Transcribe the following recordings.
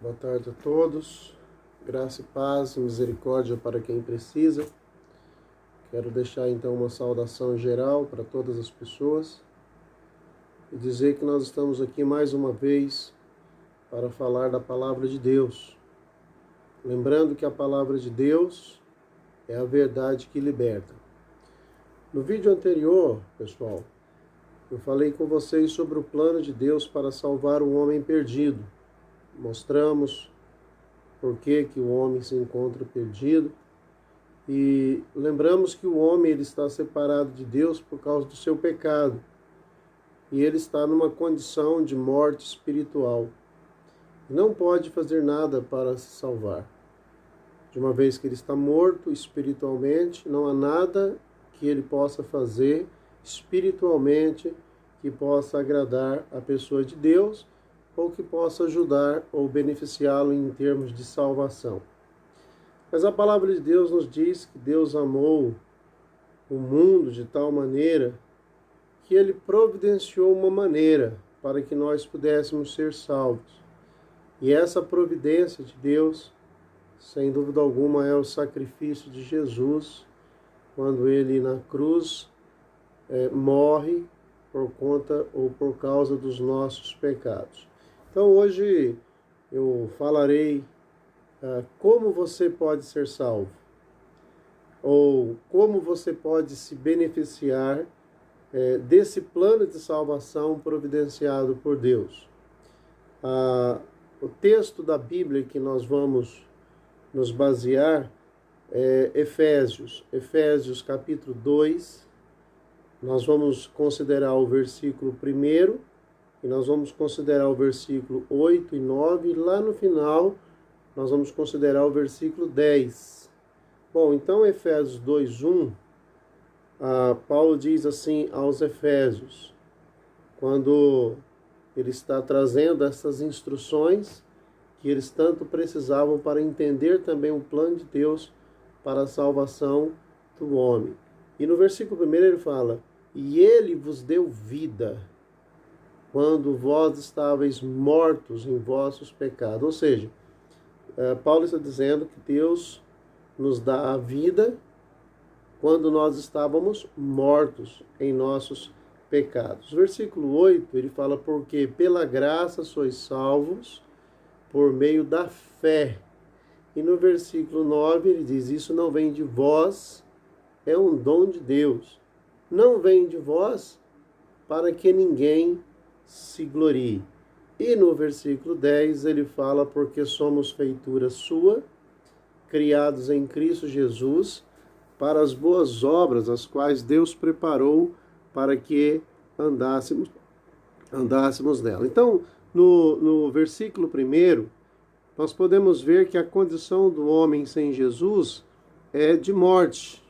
Boa tarde a todos. Graça e paz e misericórdia para quem precisa. Quero deixar então uma saudação geral para todas as pessoas e dizer que nós estamos aqui mais uma vez para falar da palavra de Deus. Lembrando que a palavra de Deus é a verdade que liberta. No vídeo anterior, pessoal, eu falei com vocês sobre o plano de Deus para salvar o homem perdido. Mostramos por que o homem se encontra perdido e lembramos que o homem ele está separado de Deus por causa do seu pecado e ele está numa condição de morte espiritual. Não pode fazer nada para se salvar. De uma vez que ele está morto espiritualmente, não há nada que ele possa fazer espiritualmente que possa agradar a pessoa de Deus ou que possa ajudar ou beneficiá-lo em termos de salvação. Mas a palavra de Deus nos diz que Deus amou o mundo de tal maneira que Ele providenciou uma maneira para que nós pudéssemos ser salvos. E essa providência de Deus, sem dúvida alguma, é o sacrifício de Jesus, quando Ele na cruz morre por conta ou por causa dos nossos pecados. Então hoje eu falarei como você pode ser salvo, ou como você pode se beneficiar desse plano de salvação providenciado por Deus. O texto da Bíblia que nós vamos nos basear é Efésios capítulo 2, nós vamos considerar o versículo 1, e nós vamos considerar o versículo 8 e 9, e lá no final nós vamos considerar o versículo 10. Bom, então Efésios 2:1, Paulo diz assim aos Efésios, quando ele está trazendo essas instruções que eles tanto precisavam para entender também o plano de Deus para a salvação do homem. E no versículo 1 ele fala: "E ele vos deu vida, quando vós estáveis mortos em vossos pecados." Ou seja, Paulo está dizendo que Deus nos dá a vida quando nós estávamos mortos em nossos pecados. Versículo 8, ele fala: "Porque pela graça sois salvos por meio da fé." E no versículo 9 ele diz: "Isso não vem de vós, é um dom de Deus. Não vem de vós para que ninguém se glorie." E no versículo 10 ele fala: "Porque somos feitura sua, criados em Cristo Jesus, para as boas obras, as quais Deus preparou para que andássemos nela." Então, no versículo 1, nós podemos ver que a condição do homem sem Jesus é de morte.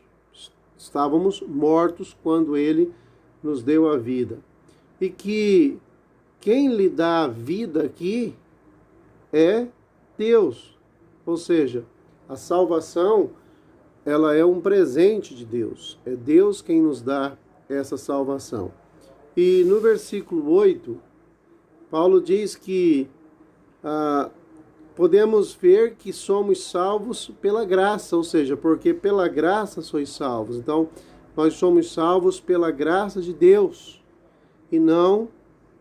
Estávamos mortos quando ele nos deu a vida. E que quem lhe dá a vida aqui é Deus. Ou seja, a salvação, ela é um presente de Deus. É Deus quem nos dá essa salvação. E no versículo 8, Paulo diz que podemos ver que somos salvos pela graça, ou seja, porque pela graça sois salvos. Então, nós somos salvos pela graça de Deus e não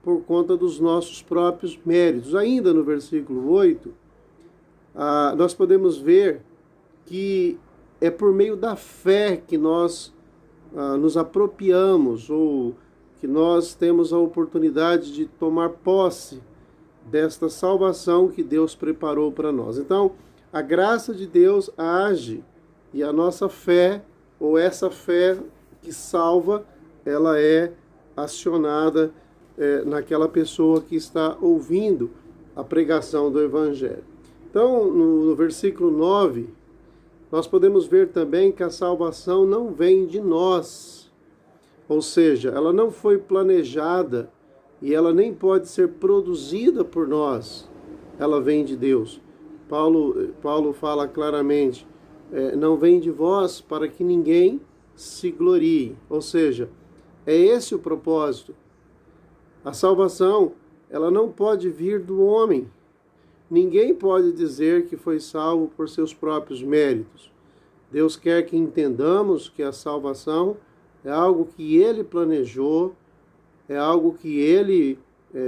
por conta dos nossos próprios méritos. Ainda no versículo 8, nós podemos ver que é por meio da fé que nós nos apropriamos, ou que nós temos a oportunidade de tomar posse desta salvação que Deus preparou para nós. Então, a graça de Deus age e a nossa fé, ou essa fé que salva, ela é acionada naquela pessoa que está ouvindo a pregação do Evangelho. Então, no versículo 9, nós podemos ver também que a salvação não vem de nós, ou seja, ela não foi planejada e ela nem pode ser produzida por nós, ela vem de Deus. Paulo fala claramente, não vem de vós para que ninguém se glorie, ou seja, é esse o propósito. A salvação, ela não pode vir do homem, Ninguém pode dizer que foi salvo por seus próprios méritos. Deus quer que entendamos que a salvação é algo que Ele planejou, é algo que Ele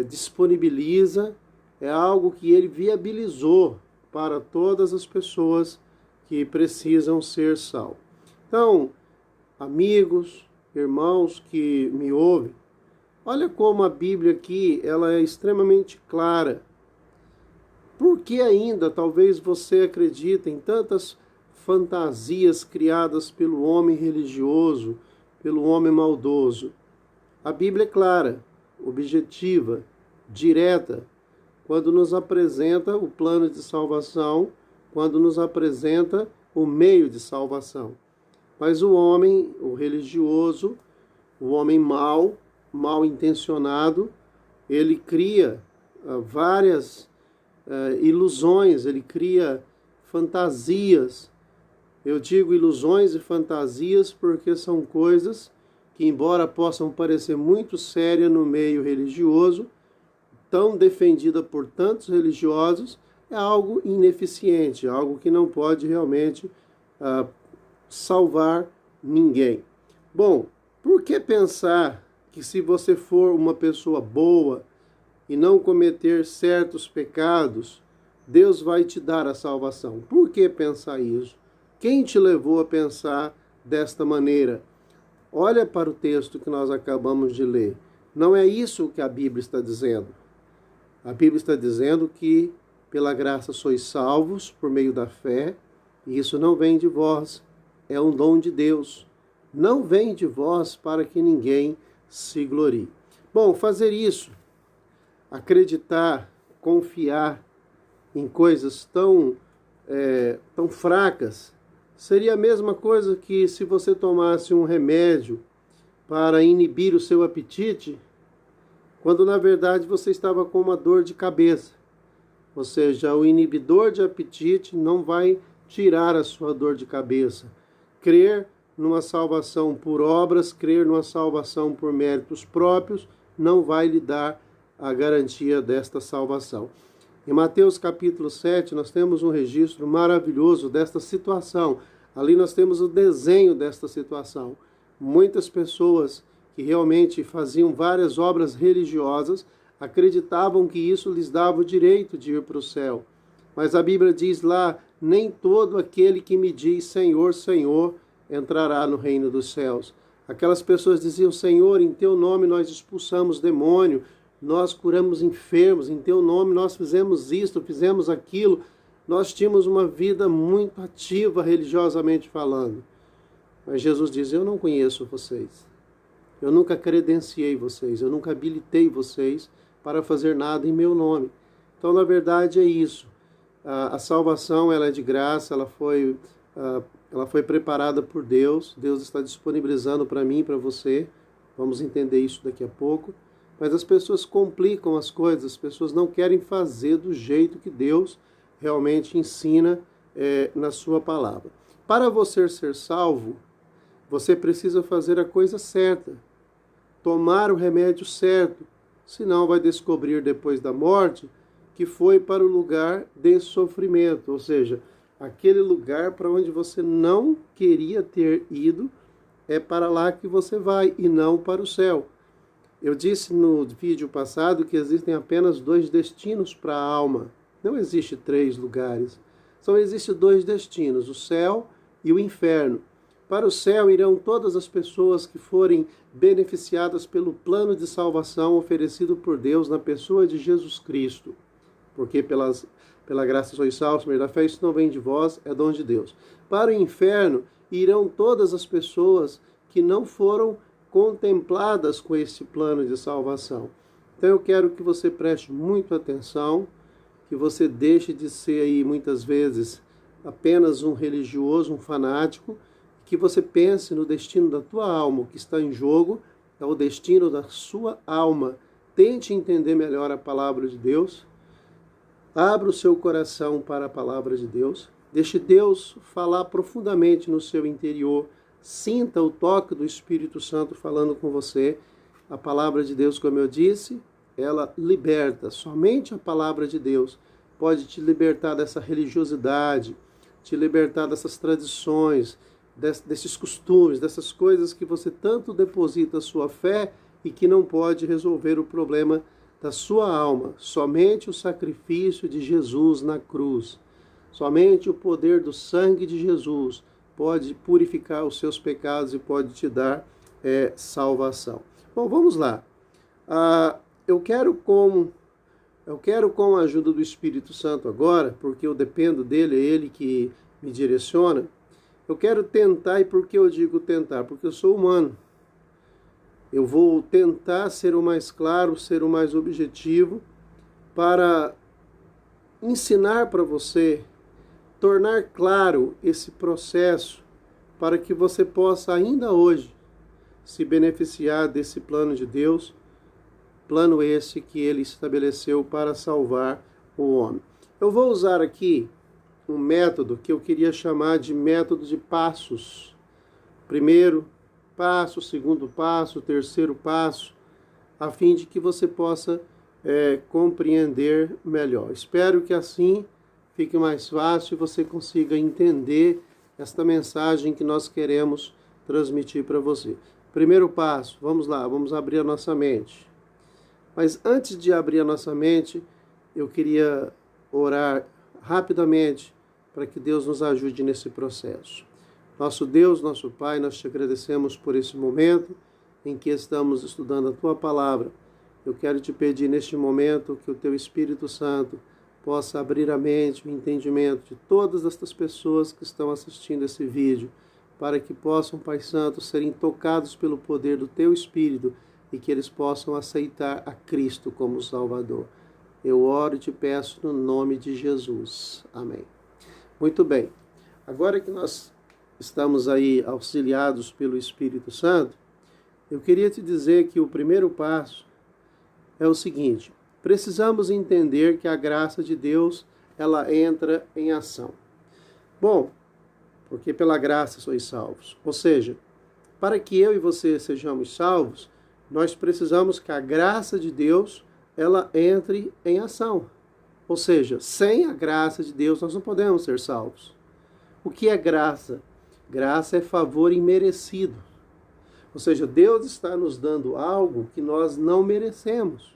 disponibiliza, é algo que Ele viabilizou para todas as pessoas que precisam ser salvos. Então, amigos, irmãos que me ouvem, olha como a Bíblia aqui ela é extremamente clara. Por que ainda talvez você acredite em tantas fantasias criadas pelo homem religioso, pelo homem maldoso? A Bíblia é clara, objetiva, direta, quando nos apresenta o plano de salvação, quando nos apresenta o meio de salvação. Mas o homem, o religioso, o homem mal intencionado, ele cria várias ilusões, ele cria fantasias. Eu digo ilusões e fantasias porque são coisas que, embora possam parecer muito sérias no meio religioso, tão defendida por tantos religiosos, é algo ineficiente, algo que não pode realmente salvar ninguém. Bom, por que pensar que se você for uma pessoa boa e não cometer certos pecados, Deus vai te dar a salvação? Por que pensar isso? Quem te levou a pensar desta maneira? Olha para o texto que nós acabamos de ler. Não é isso que a Bíblia está dizendo. A Bíblia está dizendo que pela graça sois salvos por meio da fé, e isso não vem de vós, é um dom de Deus. Não vem de vós para que ninguém se glorie. Bom, fazer isso, acreditar, confiar em coisas tão fracas, seria a mesma coisa que se você tomasse um remédio para inibir o seu apetite, quando na verdade você estava com uma dor de cabeça. Ou seja, o inibidor de apetite não vai tirar a sua dor de cabeça. Crer numa salvação por obras, crer numa salvação por méritos próprios, não vai lhe dar a garantia desta salvação. Em Mateus capítulo 7, nós temos um registro maravilhoso desta situação. Ali nós temos o desenho desta situação. Muitas pessoas que realmente faziam várias obras religiosas acreditavam que isso lhes dava o direito de ir para o céu. Mas a Bíblia diz lá, nem todo aquele que me diz Senhor, Senhor, entrará no reino dos céus. Aquelas pessoas diziam, Senhor, em teu nome nós expulsamos demônio, nós curamos enfermos, em teu nome nós fizemos isto, fizemos aquilo. Nós tínhamos uma vida muito ativa religiosamente falando. Mas Jesus diz, eu não conheço vocês. Eu nunca credenciei vocês, eu nunca habilitei vocês para fazer nada em meu nome. Então, na verdade, é isso. A salvação ela é de graça, ela foi preparada por Deus. Deus está disponibilizando para mim e para você. Vamos entender isso daqui a pouco. Mas as pessoas complicam as coisas, as pessoas não querem fazer do jeito que Deus realmente ensina na sua palavra. Para você ser salvo, você precisa fazer a coisa certa, tomar o remédio certo, senão vai descobrir depois da morte que foi para o lugar de sofrimento, ou seja, aquele lugar para onde você não queria ter ido, é para lá que você vai e não para o céu. Eu disse no vídeo passado que existem apenas 2 destinos para a alma. Não existe 3 lugares. Só existem 2 destinos, o céu e o inferno. Para o céu irão todas as pessoas que forem beneficiadas pelo plano de salvação oferecido por Deus na pessoa de Jesus Cristo. Porque pela graça sois salvos, por meio da fé, isso não vem de vós, é dom de Deus. Para o inferno irão todas as pessoas que não foram contempladas com esse plano de salvação. Então eu quero que você preste muita atenção, que você deixe de ser aí muitas vezes apenas um religioso, um fanático, que você pense no destino da tua alma. O que está em jogo é o destino da sua alma. Tente entender melhor a palavra de Deus. Abra o seu coração para a palavra de Deus. Deixe Deus falar profundamente no seu interior. Sinta o toque do Espírito Santo falando com você. A palavra de Deus, como eu disse, ela liberta. Somente a palavra de Deus pode te libertar dessa religiosidade, te libertar dessas tradições, desses costumes, dessas coisas que você tanto deposita a sua fé e que não pode resolver o problema da sua alma. Somente o sacrifício de Jesus na cruz, somente o poder do sangue de Jesus pode purificar os seus pecados e pode te dar salvação. Bom, vamos lá. Eu quero com a ajuda do Espírito Santo agora, porque eu dependo dele, é ele que me direciona. Eu quero tentar, e por que eu digo tentar? Porque eu sou humano. Eu vou tentar ser o mais claro, ser o mais objetivo, para ensinar para você, tornar claro esse processo, para que você possa ainda hoje se beneficiar desse plano de Deus, plano esse que ele estabeleceu para salvar o homem. Eu vou usar aqui um método que eu queria chamar de método de passos. Primeiro passo, segundo passo, terceiro passo, a fim de que você possa compreender melhor. Espero que assim fique mais fácil e você consiga entender esta mensagem que nós queremos transmitir para você. Primeiro passo, vamos lá, vamos abrir a nossa mente. Mas antes de abrir a nossa mente, eu queria orar rapidamente para que Deus nos ajude nesse processo. Nosso Deus, nosso Pai, nós te agradecemos por esse momento em que estamos estudando a Tua Palavra. Eu quero te pedir neste momento que o Teu Espírito Santo possa abrir a mente, o entendimento de todas estas pessoas que estão assistindo esse vídeo, para que possam, Pai Santo, serem tocados pelo poder do Teu Espírito e que eles possam aceitar a Cristo como Salvador. Eu oro e te peço no nome de Jesus. Amém. Muito bem. Agora que nós estamos aí auxiliados pelo Espírito Santo, eu queria te dizer que o primeiro passo é o seguinte: precisamos entender que a graça de Deus, ela entra em ação. Bom, porque pela graça sois salvos. Ou seja, para que eu e você sejamos salvos, nós precisamos que a graça de Deus, ela entre em ação. Ou seja, sem a graça de Deus, nós não podemos ser salvos. O que é graça? Graça é favor imerecido. Ou seja, Deus está nos dando algo que nós não merecemos.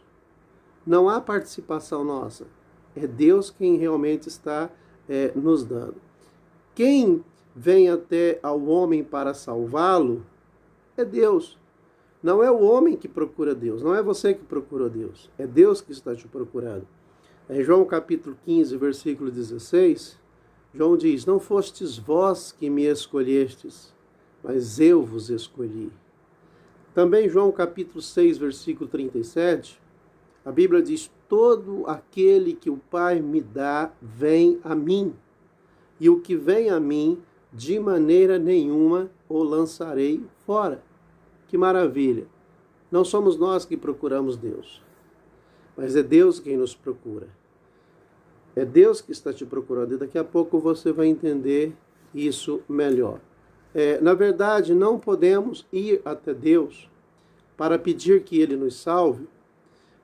Não há participação nossa. É Deus quem realmente está nos dando. Quem vem até ao homem para salvá-lo é Deus. Não é o homem que procura Deus, não é você que procura Deus, é Deus que está te procurando. Em João capítulo 15, versículo 16, João diz: não fostes vós que me escolhestes, mas eu vos escolhi. Também João capítulo 6, versículo 37, a Bíblia diz: todo aquele que o Pai me dá, vem a mim, e o que vem a mim, de maneira nenhuma o lançarei fora. Que maravilha! Não somos nós que procuramos Deus, mas é Deus quem nos procura. É Deus que está te procurando e daqui a pouco você vai entender isso melhor. Na verdade, não podemos ir até Deus para pedir que Ele nos salve,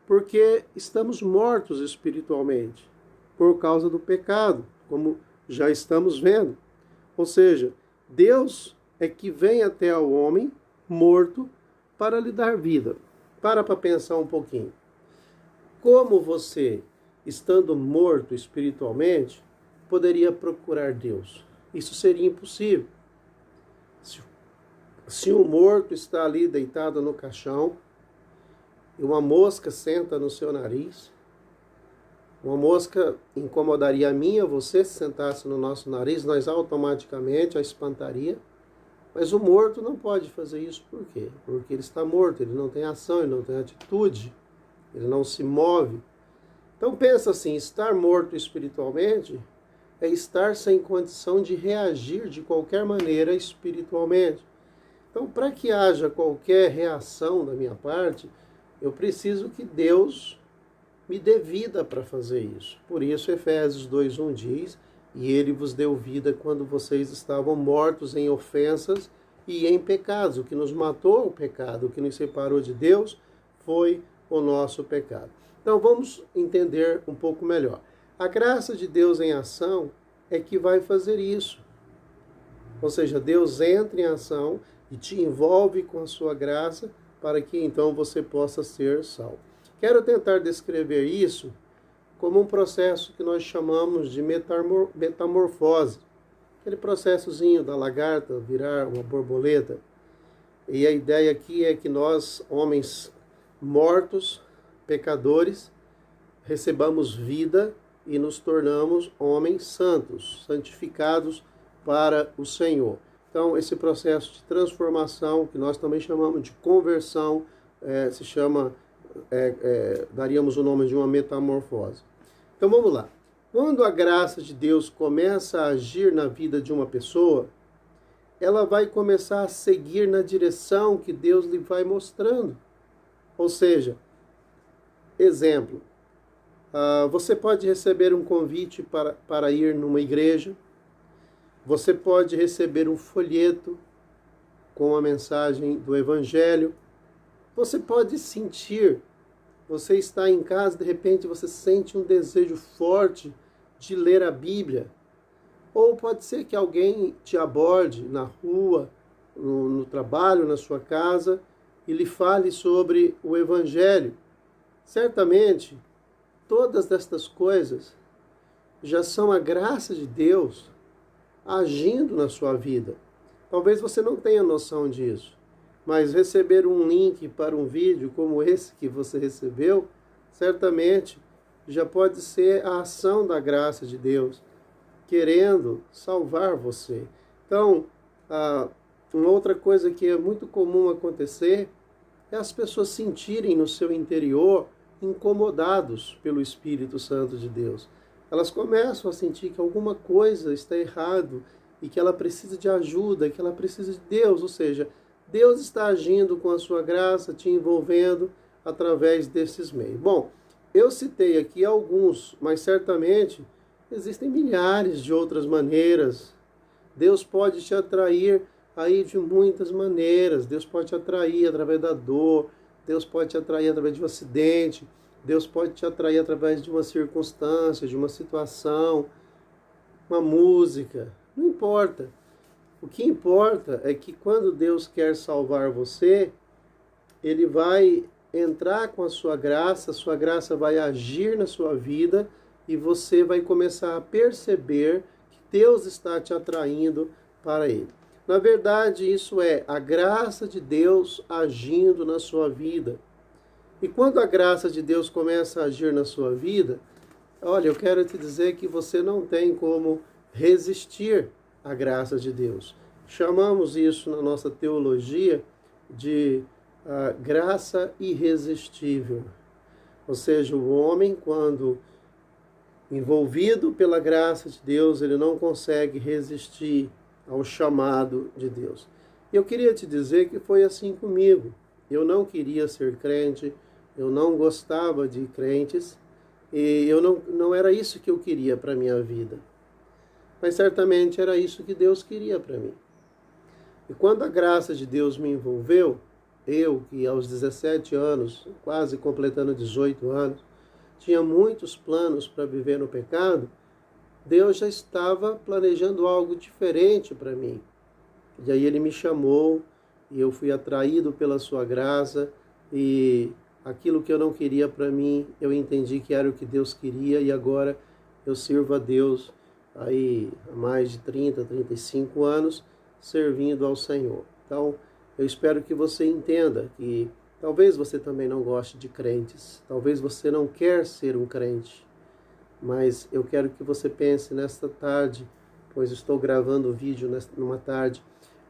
porque estamos mortos espiritualmente por causa do pecado, como já estamos vendo. Ou seja, Deus é que vem até ao homem morto para lhe dar vida. Para pensar um pouquinho. Como você, estando morto espiritualmente, poderia procurar Deus? Isso seria impossível. Se um morto está ali deitado no caixão e uma mosca senta no seu nariz, uma mosca incomodaria a mim, ou você se sentasse no nosso nariz, nós automaticamente a espantaria. Mas o morto não pode fazer isso. Por quê? Porque ele está morto, ele não tem ação, ele não tem atitude, ele não se move. Então pensa assim, estar morto espiritualmente é estar sem condição de reagir de qualquer maneira espiritualmente. Então, para que haja qualquer reação da minha parte, eu preciso que Deus me dê vida para fazer isso. Por isso, Efésios 2:1 diz: e Ele vos deu vida quando vocês estavam mortos em ofensas e em pecados. O que nos matou, o pecado. O que nos separou de Deus foi o nosso pecado. Então, vamos entender um pouco melhor. A graça de Deus em ação é que vai fazer isso. Ou seja, Deus entra em ação e te envolve com a sua graça para que então você possa ser salvo. Quero tentar descrever isso como um processo que nós chamamos de metamorfose. Aquele processozinho da lagarta virar uma borboleta. E a ideia aqui é que nós, homens mortos, pecadores, recebamos vida e nos tornamos homens santos, santificados para o Senhor. Então, esse processo de transformação, que nós também chamamos de conversão, se chama, daríamos o nome de uma metamorfose. Então, vamos lá. Quando a graça de Deus começa a agir na vida de uma pessoa, ela vai começar a seguir na direção que Deus lhe vai mostrando. Ou seja, exemplo, você pode receber um convite para ir numa igreja, você pode receber um folheto com a mensagem do Evangelho, você pode sentir, você está em casa, de repente você sente um desejo forte de ler a Bíblia, ou pode ser que alguém te aborde na rua, no trabalho, na sua casa, e lhe fale sobre o Evangelho. Certamente, todas estas coisas já são a graça de Deus agindo na sua vida. Talvez você não tenha noção disso, mas receber um link para um vídeo como esse que você recebeu, certamente já pode ser a ação da graça de Deus, querendo salvar você. Então, uma outra coisa que é muito comum acontecer é as pessoas sentirem no seu interior incomodados pelo Espírito Santo de Deus. Elas começam a sentir que alguma coisa está errado e que ela precisa de ajuda, que ela precisa de Deus. Ou seja, Deus está agindo com a sua graça, te envolvendo através desses meios. Bom, eu citei aqui alguns, mas certamente existem milhares de outras maneiras. Deus pode te atrair aí de muitas maneiras. Deus pode te atrair através da dor, Deus pode te atrair através de um acidente, Deus pode te atrair através de uma circunstância, de uma situação, uma música, não importa. O que importa é que quando Deus quer salvar você, Ele vai entrar com a sua graça vai agir na sua vida e você vai começar a perceber que Deus está te atraindo para Ele. Na verdade, isso é a graça de Deus agindo na sua vida. E quando a graça de Deus começa a agir na sua vida, olha, eu quero te dizer que você não tem como resistir à graça de Deus. Chamamos isso na nossa teologia de graça irresistível. Ou seja, o homem, quando envolvido pela graça de Deus, ele não consegue resistir ao chamado de Deus. Eu queria te dizer que foi assim comigo. Eu não queria ser crente, eu não gostava de crentes, e não era isso que eu queria para a minha vida. Mas certamente era isso que Deus queria para mim. E quando a graça de Deus me envolveu, eu que aos 17 anos, quase completando 18 anos, tinha muitos planos para viver no pecado, Deus já estava planejando algo diferente para mim. E aí Ele me chamou e eu fui atraído pela sua graça e aquilo que eu não queria para mim, eu entendi que era o que Deus queria e agora eu sirvo a Deus aí há mais de 30, 35 anos servindo ao Senhor. Então, eu espero que você entenda que talvez você também não goste de crentes, talvez você não quer ser um crente, mas eu quero que você pense nesta tarde, pois estou gravando o vídeo numa tarde,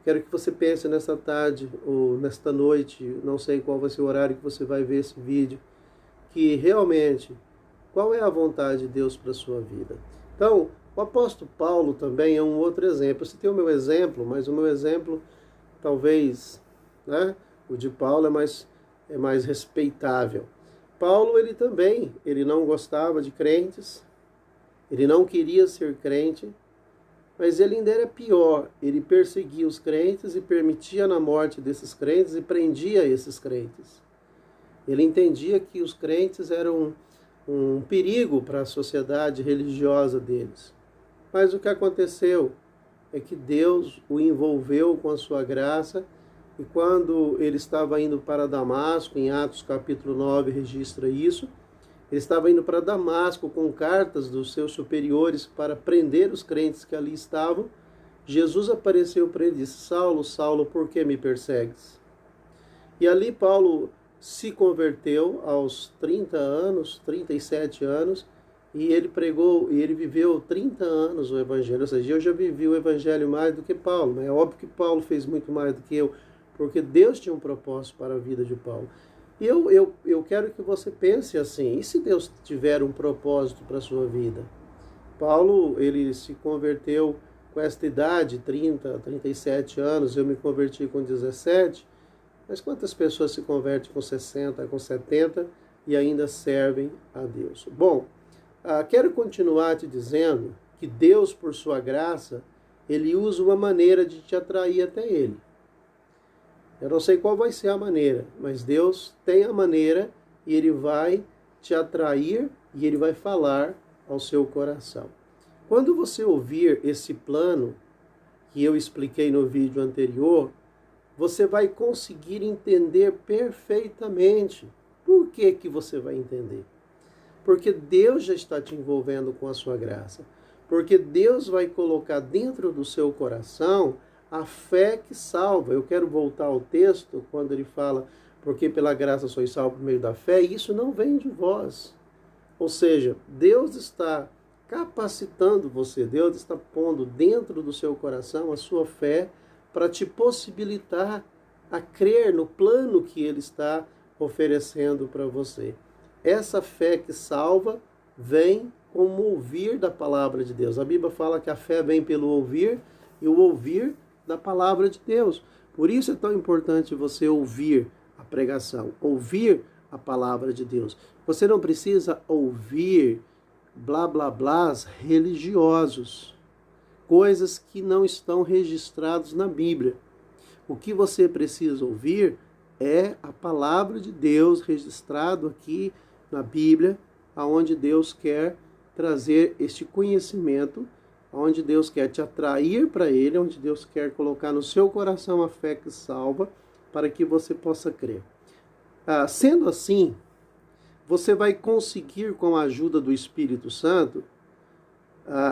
quero que você pense nesta tarde ou nesta noite, não sei qual vai ser o horário que você vai ver esse vídeo, que realmente, qual é a vontade de Deus para a sua vida? Então, o apóstolo Paulo também é um outro exemplo. Eu citei o meu exemplo, mas o meu exemplo, talvez, né, o de Paulo é mais respeitável. Paulo, ele não gostava de crentes, ele não queria ser crente, mas ele ainda era pior. Ele perseguia os crentes e permitia na morte desses crentes e prendia esses crentes. Ele entendia que os crentes eram um perigo para a sociedade religiosa deles. Mas o que aconteceu é que Deus o envolveu com a sua graça, e quando ele estava indo para Damasco, em Atos capítulo 9 registra isso, ele estava indo para Damasco com cartas dos seus superiores para prender os crentes que ali estavam. Jesus apareceu para ele e disse: Saulo, Saulo, por que me persegues? E ali Paulo se converteu aos 30 anos, 37 anos, e ele pregou, e ele viveu 30 anos o evangelho. Ou seja, eu já vivi o evangelho mais do que Paulo, mas é óbvio que Paulo fez muito mais do que eu, porque Deus tinha um propósito para a vida de Paulo. E eu quero que você pense assim: e se Deus tiver um propósito para a sua vida? Paulo, ele se converteu com esta idade, 30, 37 anos, eu me converti com 17, mas quantas pessoas se convertem com 60, com 70 e ainda servem a Deus? Bom, quero continuar te dizendo que Deus, por sua graça, ele usa uma maneira de te atrair até ele. Eu não sei qual vai ser a maneira, mas Deus tem a maneira e ele vai te atrair e ele vai falar ao seu coração. Quando você ouvir esse plano que eu expliquei no vídeo anterior, você vai conseguir entender perfeitamente. Por que que você vai entender? Porque Deus já está te envolvendo com a sua graça. Porque Deus vai colocar dentro do seu coração a fé que salva. Eu quero voltar ao texto, quando ele fala, porque pela graça sois salvos por meio da fé, e isso não vem de vós. Ou seja, Deus está capacitando você, Deus está pondo dentro do seu coração a sua fé para te possibilitar a crer no plano que Ele está oferecendo para você. Essa fé que salva vem como ouvir da palavra de Deus. A Bíblia fala que a fé vem pelo ouvir, e o ouvir da palavra de Deus. Por isso é tão importante você ouvir a pregação, ouvir a palavra de Deus. Você não precisa ouvir blá blá blás religiosos, coisas que não estão registradas na Bíblia. O que você precisa ouvir é a palavra de Deus registrado aqui na Bíblia, aonde Deus quer trazer este conhecimento, onde Deus quer te atrair para Ele, onde Deus quer colocar no seu coração a fé que salva, para que você possa crer. Sendo assim, você vai conseguir, com a ajuda do Espírito Santo,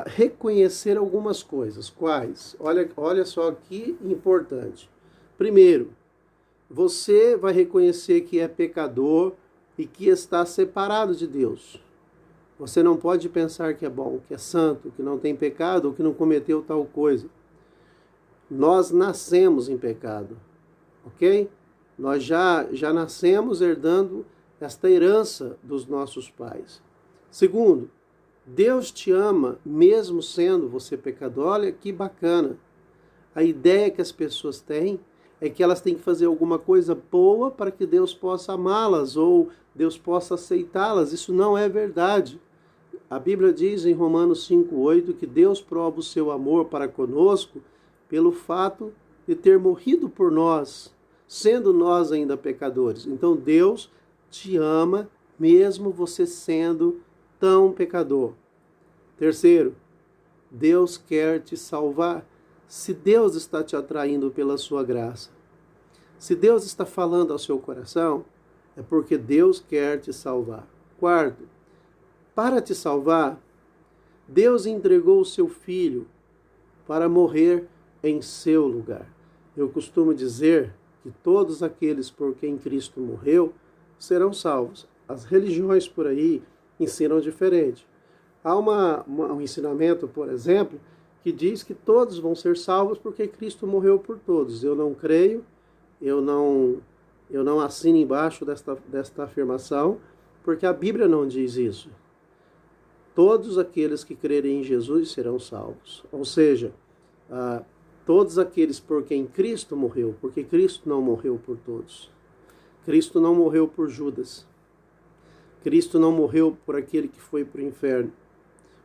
reconhecer algumas coisas. Quais? Olha só que importante. Primeiro, você vai reconhecer que é pecador e que está separado de Deus. Você não pode pensar que é bom, que é santo, que não tem pecado ou que não cometeu tal coisa. Nós nascemos em pecado, ok? Nós já nascemos herdando esta herança dos nossos pais. Segundo, Deus te ama mesmo sendo você pecador. Olha que bacana. A ideia que as pessoas têm é que elas têm que fazer alguma coisa boa para que Deus possa amá-las ou Deus possa aceitá-las. Isso não é verdade. A Bíblia diz em Romanos 5,8 que Deus prova o seu amor para conosco pelo fato de ter morrido por nós, sendo nós ainda pecadores. Então Deus te ama mesmo você sendo tão pecador. Terceiro, Deus quer te salvar. Se Deus está te atraindo pela sua graça, se Deus está falando ao seu coração, é porque Deus quer te salvar. Quarto, para te salvar, Deus entregou o seu Filho para morrer em seu lugar. Eu costumo dizer que todos aqueles por quem Cristo morreu serão salvos. As religiões por aí ensinam diferente. Há um ensinamento, por exemplo, que diz que todos vão ser salvos porque Cristo morreu por todos. Eu não creio, eu não assino embaixo desta afirmação, porque a Bíblia não diz isso. Todos aqueles que crerem em Jesus serão salvos. Ou seja, todos aqueles por quem Cristo morreu, porque Cristo não morreu por todos. Cristo não morreu por Judas. Cristo não morreu por aquele que foi para o inferno,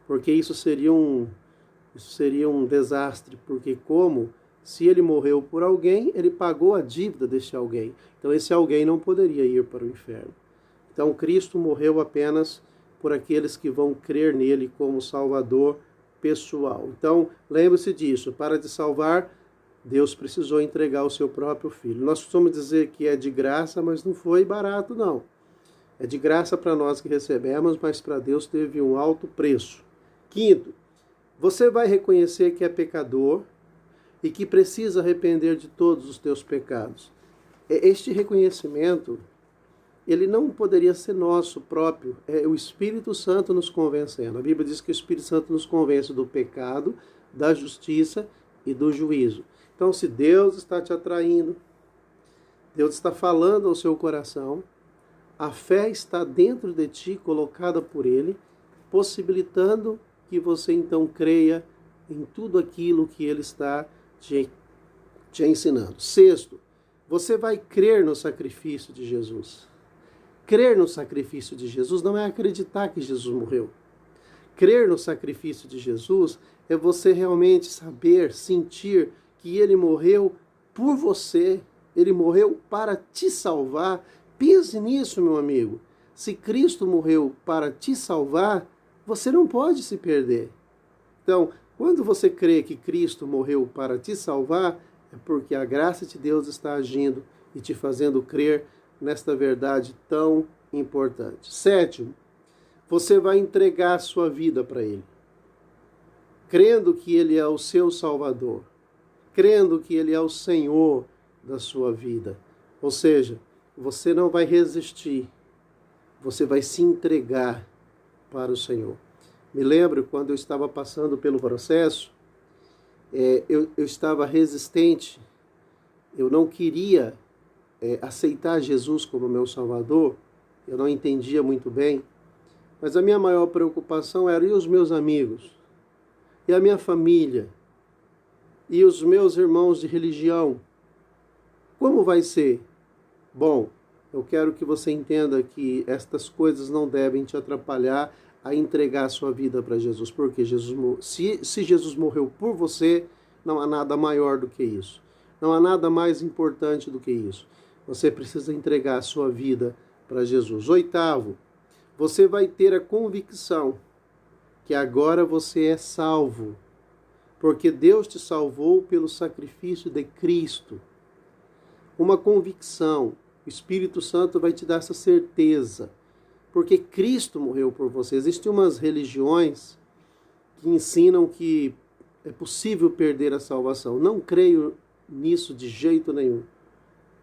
porque isso seria um desastre, porque se ele morreu por alguém, ele pagou a dívida desse alguém. Então esse alguém não poderia ir para o inferno. Então Cristo morreu apenas por aqueles que vão crer nele como Salvador pessoal. Então, lembre-se disso, para te salvar, Deus precisou entregar o seu próprio Filho. Nós costumamos dizer que é de graça, mas não foi barato, não. É de graça para nós que recebemos, mas para Deus teve um alto preço. Quinto, você vai reconhecer que é pecador e que precisa arrepender de todos os teus pecados. Este reconhecimento, ele não poderia ser nosso próprio, é o Espírito Santo nos convencendo. A Bíblia diz que o Espírito Santo nos convence do pecado, da justiça e do juízo. Então, se Deus está te atraindo, Deus está falando ao seu coração, a fé está dentro de ti, colocada por Ele, possibilitando que você então creia em tudo aquilo que Ele está te ensinando. Sexto, você vai crer no sacrifício de Jesus. Crer no sacrifício de Jesus não é acreditar que Jesus morreu. Crer no sacrifício de Jesus é você realmente saber, sentir que Ele morreu por você. Ele morreu para te salvar. Pense nisso, meu amigo. Se Cristo morreu para te salvar, você não pode se perder. Então, quando você crê que Cristo morreu para te salvar, é porque a graça de Deus está agindo e te fazendo crer nesta verdade tão importante. Sétimo, você vai entregar a sua vida para Ele, crendo que Ele é o seu Salvador, crendo que Ele é o Senhor da sua vida. Ou seja, você não vai resistir, você vai se entregar para o Senhor. Me lembro quando eu estava passando pelo processo, eu estava resistente, eu não queria aceitar Jesus como meu Salvador, eu não entendia muito bem, mas a minha maior preocupação era e os meus amigos, e a minha família, e os meus irmãos de religião. Como vai ser? Bom, eu quero que você entenda que estas coisas não devem te atrapalhar a entregar a sua vida para Jesus, porque se Jesus morreu por você, não há nada maior do que isso. Não há nada mais importante do que isso. Você precisa entregar a sua vida para Jesus. Oitavo, você vai ter a convicção que agora você é salvo, porque Deus te salvou pelo sacrifício de Cristo. Uma convicção. O Espírito Santo vai te dar essa certeza, porque Cristo morreu por você. Existem umas religiões que ensinam que é possível perder a salvação. Não creio nisso de jeito nenhum.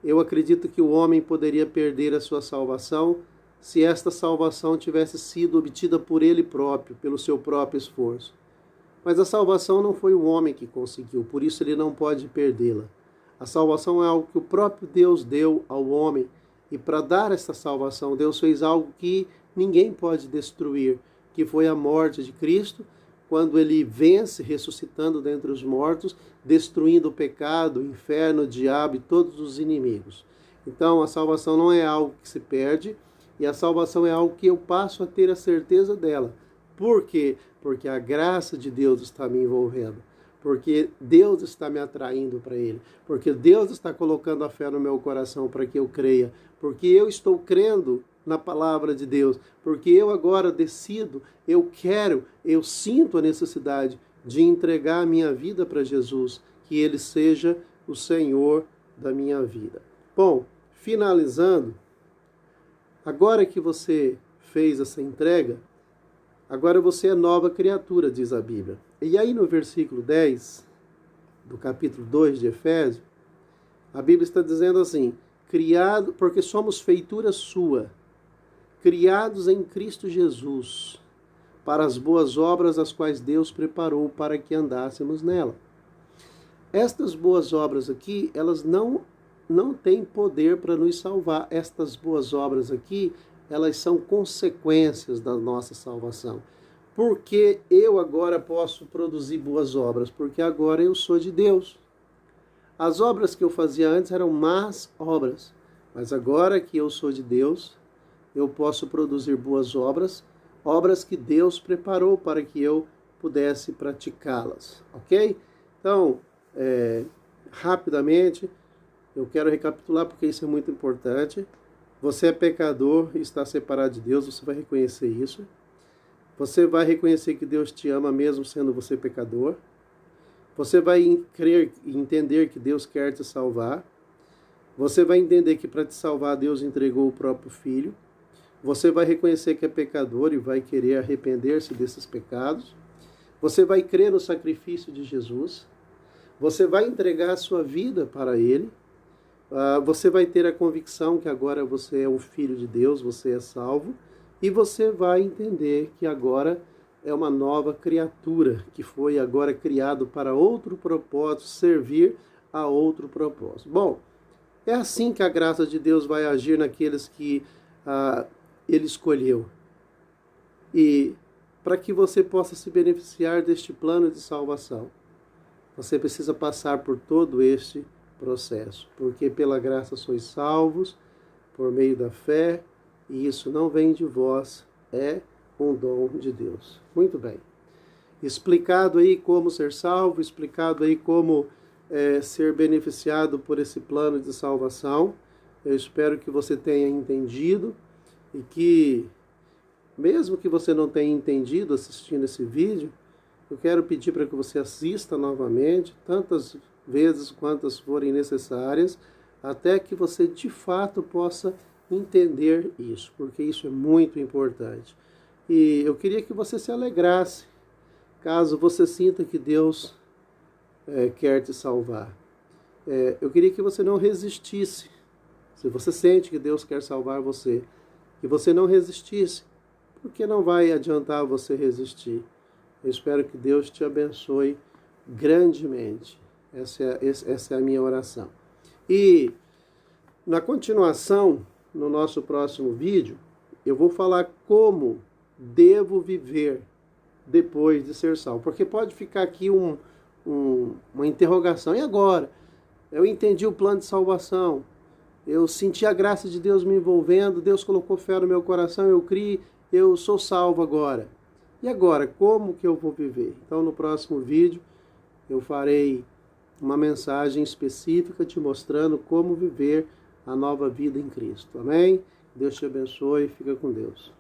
Eu acredito que o homem poderia perder a sua salvação se esta salvação tivesse sido obtida por ele próprio, pelo seu próprio esforço. Mas a salvação não foi o homem que conseguiu, por isso ele não pode perdê-la. A salvação é algo que o próprio Deus deu ao homem. E para dar essa salvação, Deus fez algo que ninguém pode destruir, que foi a morte de Cristo, quando Ele vence, ressuscitando dentre os mortos, destruindo o pecado, o inferno, o diabo e todos os inimigos. Então, a salvação não é algo que se perde, e a salvação é algo que eu passo a ter a certeza dela. Por quê? Porque a graça de Deus está me envolvendo. Porque Deus está me atraindo para Ele, porque Deus está colocando a fé no meu coração para que eu creia, porque eu estou crendo na palavra de Deus, porque eu agora decido, eu quero, eu sinto a necessidade de entregar a minha vida para Jesus, que Ele seja o Senhor da minha vida. Bom, finalizando, agora que você fez essa entrega, agora você é nova criatura, diz a Bíblia. E aí no versículo 10, do capítulo 2 de Efésios, a Bíblia está dizendo assim, porque somos feitura sua, criados em Cristo Jesus, para as boas obras as quais Deus preparou para que andássemos nela. Estas boas obras aqui, elas não têm poder para nos salvar. Estas boas obras aqui, elas são consequências da nossa salvação. Porque eu agora posso produzir boas obras? Porque agora eu sou de Deus. As obras que eu fazia antes eram más obras, mas agora que eu sou de Deus, eu posso produzir boas obras, obras que Deus preparou para que eu pudesse praticá-las, ok? Então, rapidamente, eu quero recapitular porque isso é muito importante. Você é pecador e está separado de Deus, você vai reconhecer isso. Você vai reconhecer que Deus te ama mesmo sendo você pecador. Você vai crer e entender que Deus quer te salvar. Você vai entender que para te salvar Deus entregou o próprio Filho. Você vai reconhecer que é pecador e vai querer arrepender-se desses pecados. Você vai crer no sacrifício de Jesus. Você vai entregar a sua vida para Ele. Você vai ter a convicção que agora você é um filho de Deus, você é salvo. E você vai entender que agora é uma nova criatura, que foi agora criado para outro propósito, servir a outro propósito. Bom, é assim que a graça de Deus vai agir naqueles que Ele escolheu. E para que você possa se beneficiar deste plano de salvação, você precisa passar por todo este processo. Porque pela graça sois salvos, por meio da fé, e isso não vem de vós, é um dom de Deus. Muito bem. Explicado aí como ser salvo, explicado aí como ser beneficiado por esse plano de salvação. Eu espero que você tenha entendido e que, mesmo que você não tenha entendido assistindo esse vídeo, eu quero pedir para que você assista novamente, tantas vezes quantas forem necessárias, até que você de fato possa entender isso, porque isso é muito importante. E eu queria que você se alegrasse, caso você sinta que Deus quer te salvar. Eu queria que você não resistisse. Se você sente que Deus quer salvar você, que você não resistisse, porque não vai adiantar você resistir. Eu espero que Deus te abençoe grandemente. Essa é a minha oração. E na continuação, no nosso próximo vídeo, eu vou falar como devo viver depois de ser salvo. Porque pode ficar aqui uma interrogação. E agora? Eu entendi o plano de salvação. Eu senti a graça de Deus me envolvendo. Deus colocou fé no meu coração. Eu criei. Eu sou salvo agora. E agora? Como que eu vou viver? Então, no próximo vídeo, eu farei uma mensagem específica te mostrando como viver a nova vida em Cristo. Amém? Deus te abençoe e fica com Deus.